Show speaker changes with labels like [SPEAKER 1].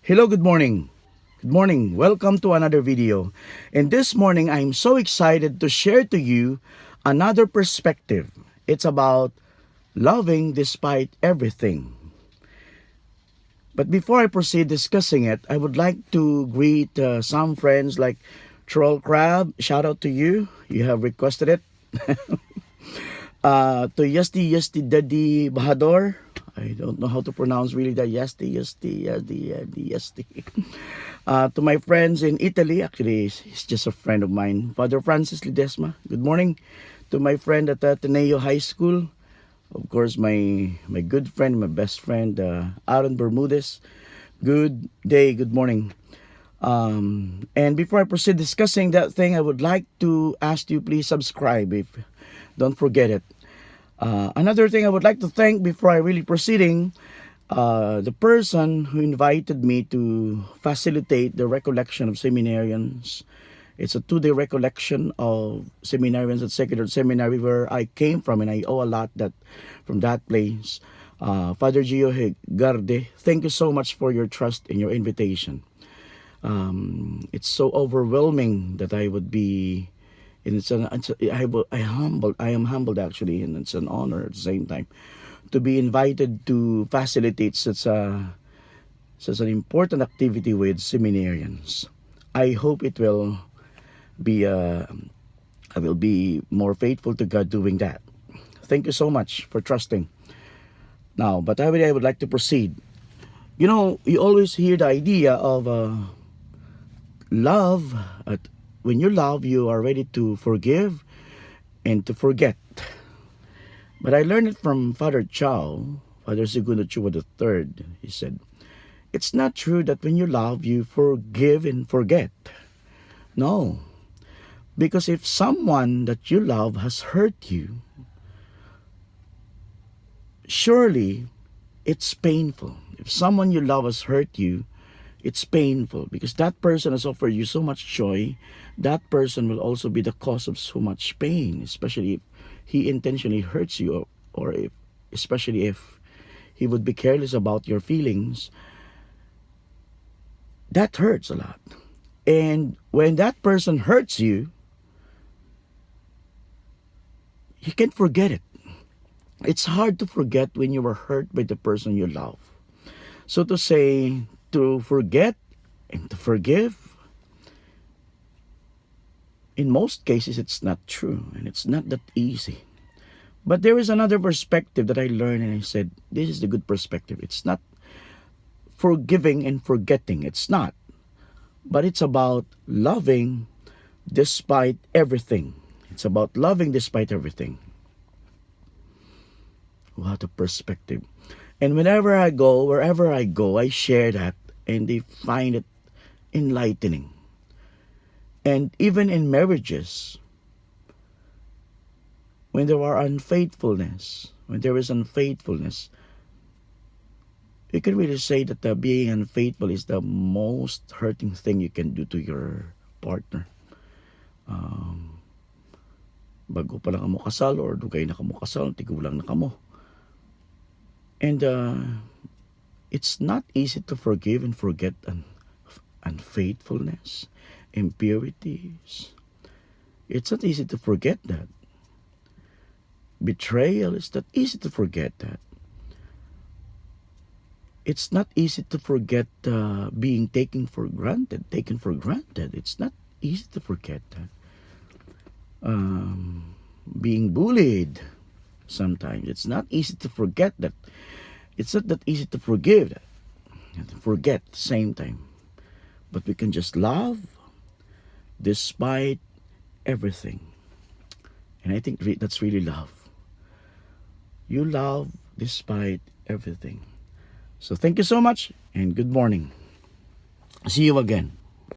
[SPEAKER 1] Hello, good morning. Good morning. Welcome to another video. And this morning, I'm so excited to share to you another perspective. It's about loving despite everything. But before I proceed discussing it, I would like to greet some friends like Troll Crab. Shout out to you. You have requested it. To Yesti Daddy Bahador. I don't know how to pronounce really that Yesti. To my friends in Italy, actually, he's just a friend of mine. Father Francis Lidesma, good morning. To my friend at Ateneo High School, of course, my good friend, my best friend, Aaron Bermudez. Good day, good morning. And before I proceed discussing that thing, I would like to ask you please subscribe. If don't forget it. Another thing I would like to thank before I really proceeding, the person who invited me to facilitate the recollection of seminarians. It's a 2-day recollection of seminarians at Sacred Seminary where I came from, and I owe a lot that from that place. Father Gio Garde, thank you so much for your trust and your invitation. It's so overwhelming that I would be, and I am humbled actually, and it's an honor at the same time to be invited to facilitate such an important activity with seminarians. I hope it will be I will be more faithful to God doing that. Thank you so much for trusting. Now, but I would like to proceed. You know, you always hear the idea of love. When you love, you are ready to forgive and to forget. But I learned it from Father Chow, Father Segundo Chua III. He said, it's not true that when you love, you forgive and forget. No. Because if someone that you love has hurt you, surely it's painful. If someone you love has hurt you, it's painful because that person has offered you so much joy. That person will also be the cause of so much pain, especially if he intentionally hurts you, or especially if he would be careless about your feelings. That hurts a lot. And when that person hurts you, you can't forget it. It's hard to forget when you were hurt by the person you love. So to say, to forget and to forgive, in most cases, it's not true, and it's not that easy. But there is another perspective that I learned, and I said, this is the good perspective. It's not forgiving and forgetting. It's not. But it's about loving despite everything. It's about loving despite everything. What a perspective. And wherever I go, I share that, and they find it enlightening. And even in marriages, when there is unfaithfulness, you can really say that being unfaithful is the most hurting thing you can do to your partner. Bago pa lang kamo kasal, or dugay na kamo kasal, tigulang na kamo. And it's not easy to forgive and forget unfaithfulness, impurities. It's not easy to forget that. Betrayal is not easy to forget that. It's not easy to forget being taken for granted. It's not easy to forget that. Being bullied sometimes. It's not easy to forget that. It's not that easy to forgive that. And to forget at the same time. But we can just love despite everything. And I think that's really love. You love despite everything. So thank you so much, and good morning. See you again.